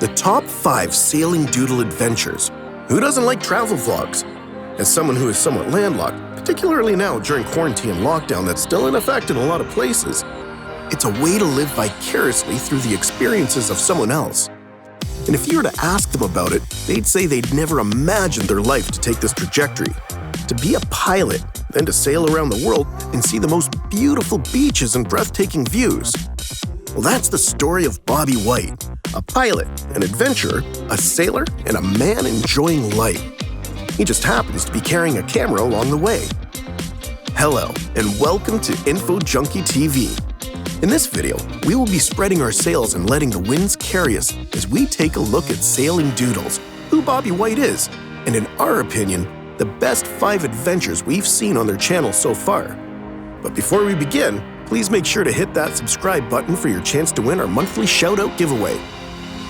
The top 5 sailing doodle adventures. Who doesn't like travel vlogs? As someone who is somewhat landlocked, particularly now during quarantine and lockdown that's still in effect in a lot of places, it's a way to live vicariously through the experiences of someone else. And if you were to ask them about it, they'd say they'd never imagined their life to take this trajectory. To be a pilot, then to sail around the world and see the most beautiful beaches and breathtaking views. Well, that's the story of Bobby White, a pilot, an adventurer, a sailor, and a man enjoying life. He just happens to be carrying a camera along the way. Hello, and welcome to Info Junkie TV. In this video, we will be spreading our sails and letting the winds carry us as we take a look at sailing doodles, who Bobby White is, and in our opinion, the best 5 adventures we've seen on their channel so far. But before we begin, please make sure to hit that subscribe button for your chance to win our monthly shoutout giveaway.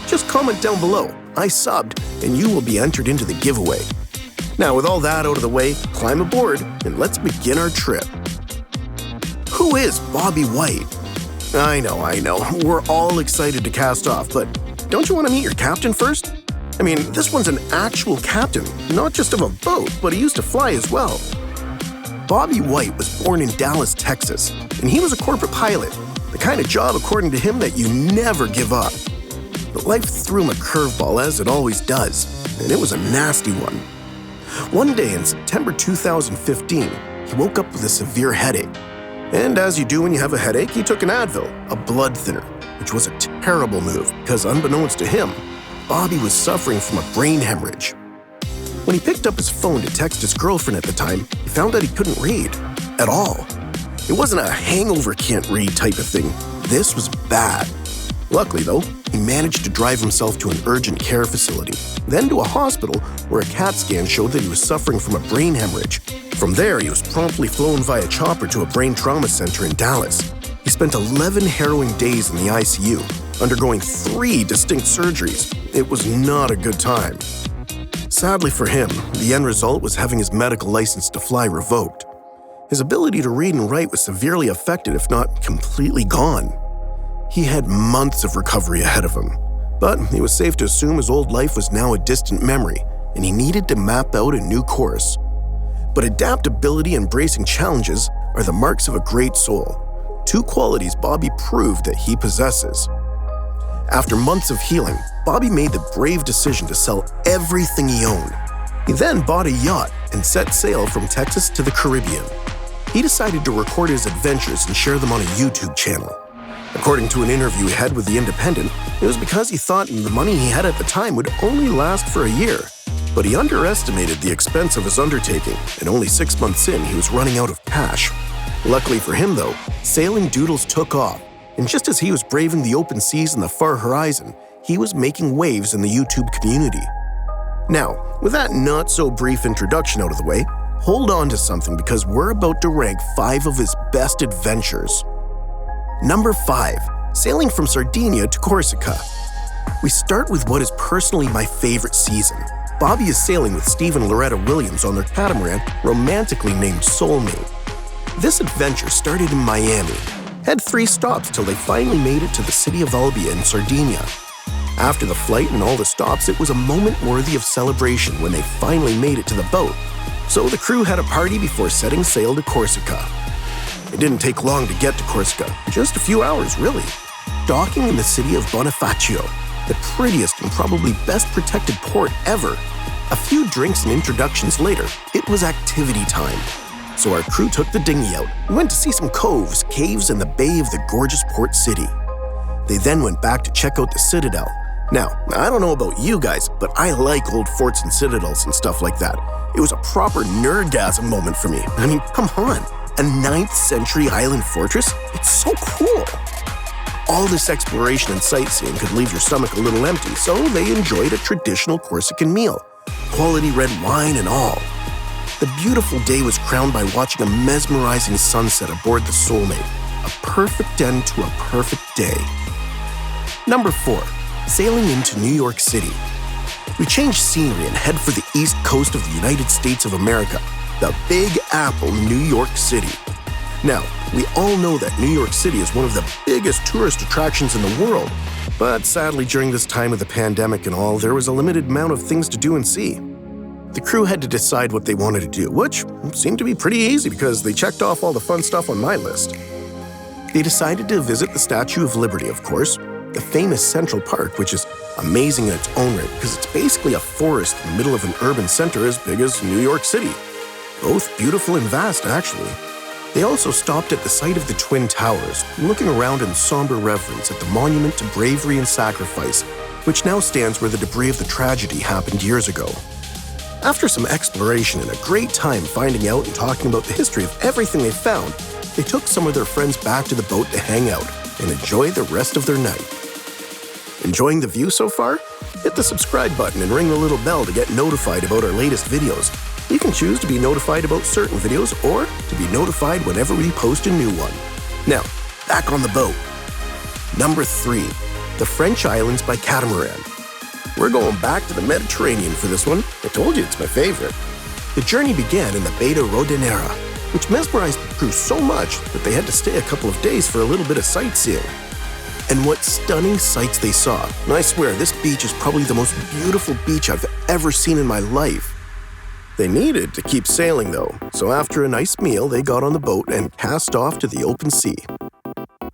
Just comment down below, I subbed, and you will be entered into the giveaway. Now with all that out of the way, climb aboard and let's begin our trip. Who is Bobby White? I know, we're all excited to cast off, but don't you want to meet your captain first? I mean, this one's an actual captain, not just of a boat, but he used to fly as well. Bobby White was born in Dallas, Texas, and he was a corporate pilot, the kind of job, according to him, that you never give up. But life threw him a curveball, as it always does, and it was a nasty one. One day in September 2015, he woke up with a severe headache. And as you do when you have a headache, he took an Advil, a blood thinner, which was a terrible move because unbeknownst to him, Bobby was suffering from a brain hemorrhage. When he picked up his phone to text his girlfriend at the time, he found out he couldn't read at all. It wasn't a hangover can't read type of thing. This was bad. Luckily though, he managed to drive himself to an urgent care facility, then to a hospital where a CAT scan showed that he was suffering from a brain hemorrhage. From there, he was promptly flown via chopper to a brain trauma center in Dallas. He spent 11 harrowing days in the ICU, undergoing 3 distinct surgeries. It was not a good time. Sadly for him, the end result was having his medical license to fly revoked. His ability to read and write was severely affected, if not completely gone. He had months of recovery ahead of him, but it was safe to assume his old life was now a distant memory, and he needed to map out a new course. But adaptability and embracing challenges are the marks of a great soul, 2 qualities Bobby proved that he possesses. After months of healing, Bobby made the brave decision to sell everything he owned. He then bought a yacht and set sail from Texas to the Caribbean. He decided to record his adventures and share them on a YouTube channel. According to an interview he had with The Independent, it was because he thought the money he had at the time would only last for a year. But he underestimated the expense of his undertaking, and only 6 months in, he was running out of cash. Luckily for him though, sailing doodles took off, and just as he was braving the open seas and the far horizon, he was making waves in the YouTube community. Now, with that not-so-brief introduction out of the way, hold on to something because we're about to rank 5 of his best adventures. Number 5. Sailing from Sardinia to Corsica. We start with what is personally my favorite season. Bobby is sailing with Steve and Loretta Williams on their catamaran, romantically named Soulmate. This adventure started in Miami, had 3 stops till they finally made it to the city of Olbia in Sardinia. After the flight and all the stops, it was a moment worthy of celebration when they finally made it to the boat. So the crew had a party before setting sail to Corsica. It didn't take long to get to Corsica, just a few hours really. Docking in the city of Bonifacio, the prettiest and probably best protected port ever. A few drinks and introductions later, it was activity time. So our crew took the dinghy out and went to see some coves, caves, and the bay of the gorgeous port city. They then went back to check out the Citadel. Now, I don't know about you guys, but I like old forts and citadels and stuff like that. It was a proper nerdgasm moment for me. I mean, come on, a 9th century island fortress? It's so cool. All this exploration and sightseeing could leave your stomach a little empty, so they enjoyed a traditional Corsican meal, quality red wine and all. The beautiful day was crowned by watching a mesmerizing sunset aboard the Soulmate, a perfect end to a perfect day. Number 4. Sailing into New York City. We change scenery and head for the east coast of the United States of America, the Big Apple, New York City. Now, we all know that New York City is one of the biggest tourist attractions in the world, but sadly during this time of the pandemic and all, there was a limited amount of things to do and see. The crew had to decide what they wanted to do, which seemed to be pretty easy because they checked off all the fun stuff on my list. They decided to visit the Statue of Liberty, of course, the famous Central Park, which is amazing in its own right because it's basically a forest in the middle of an urban center as big as New York City. Both beautiful and vast, actually. They also stopped at the site of the Twin Towers, looking around in somber reverence at the monument to bravery and sacrifice, which now stands where the debris of the tragedy happened years ago. After some exploration and a great time finding out and talking about the history of everything they found, they took some of their friends back to the boat to hang out and enjoy the rest of their night. Enjoying the view so far? Hit the subscribe button and ring the little bell to get notified about our latest videos. You can choose to be notified about certain videos or to be notified whenever we post a new one. Now, back on the boat. Number 3, the French Islands by catamaran. We're going back to the Mediterranean for this one. I told you it's my favorite. The journey began in the Bay de Rodanera, which mesmerized the crew so much that they had to stay a couple of days for a little bit of sightseeing. And what stunning sights they saw. And I swear, this beach is probably the most beautiful beach I've ever seen in my life. They needed to keep sailing though, so after a nice meal, they got on the boat and cast off to the open sea.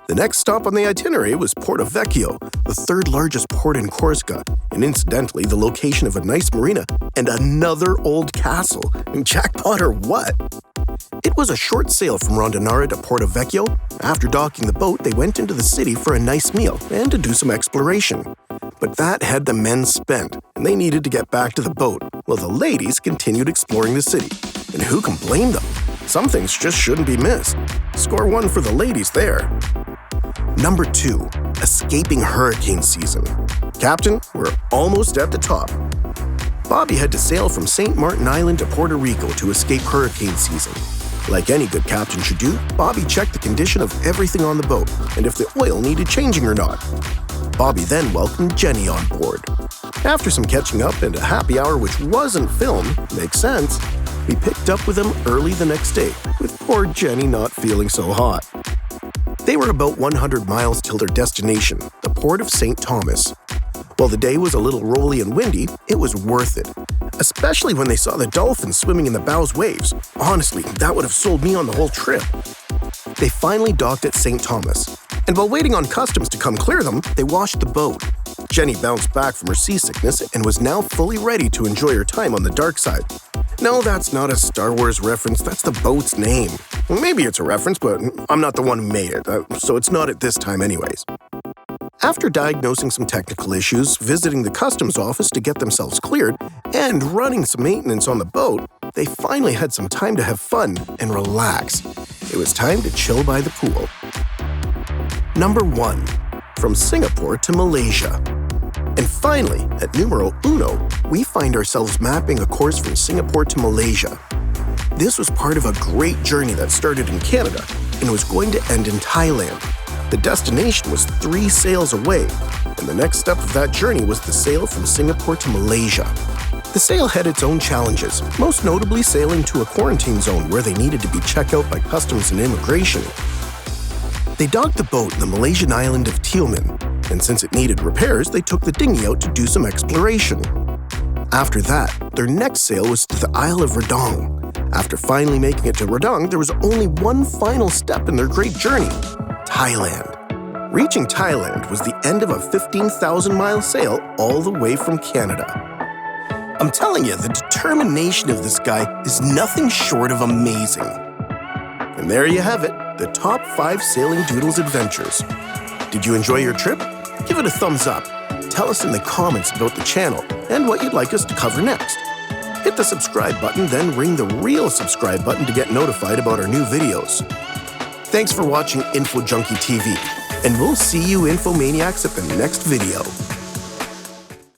The next stop on the itinerary was Porto Vecchio, the third largest port in Corsica, and incidentally the location of a nice marina and another old castle. Jackpot or what? It was a short sail from Rondonara to Porto Vecchio. After docking the boat, they went into the city for a nice meal and to do some exploration. But that had the men spent, and they needed to get back to the boat, while the ladies continued exploring the city. And who can blame them? Some things just shouldn't be missed. Score 1 for the ladies there. Number 2, escaping hurricane season. Captain, we're almost at the top. Bobby had to sail from St. Martin Island to Puerto Rico to escape hurricane season. Like any good captain should do, Bobby checked the condition of everything on the boat and if the oil needed changing or not. Bobby then welcomed Jenny on board. After some catching up and a happy hour which wasn't filmed, makes sense, we picked up with them early the next day, with poor Jenny not feeling so hot. They were about 100 miles till their destination, the port of St. Thomas. While the day was a little rolly and windy, it was worth it, especially when they saw the dolphins swimming in the bow's waves. Honestly, that would have sold me on the whole trip. They finally docked at St. Thomas, and while waiting on customs to come clear them, they washed the boat. Jenny bounced back from her seasickness and was now fully ready to enjoy her time on the dark side. No, that's not a Star Wars reference, that's the boat's name. Maybe it's a reference, but I'm not the one who made it, so it's not at this time anyways. After diagnosing some technical issues, visiting the customs office to get themselves cleared, and running some maintenance on the boat, they finally had some time to have fun and relax. It was time to chill by the pool. Number 1, from Singapore to Malaysia. And finally, at numero uno, we find ourselves mapping a course from Singapore to Malaysia. This was part of a great journey that started in Canada and was going to end in Thailand. The destination was 3 sails away, and the next step of that journey was the sail from Singapore to Malaysia. The sail had its own challenges, most notably sailing to a quarantine zone where they needed to be checked out by customs and immigration. They docked the boat in the Malaysian island of Tioman, and since it needed repairs, they took the dinghy out to do some exploration. After that, their next sail was to the Isle of Redang. After finally making it to Redang, there was only one final step in their great journey: Thailand. Reaching Thailand was the end of a 15,000-mile sail all the way from Canada. I'm telling you, the determination of this guy is nothing short of amazing. And there you have it, the top 5 Sailing Doodles adventures. Did you enjoy your trip? Give it a thumbs up. Tell us in the comments about the channel and what you'd like us to cover next. Hit the subscribe button, then ring the real subscribe button to get notified about our new videos. Thanks for watching Info Junkie TV, and we'll see you Infomaniacs at the next video.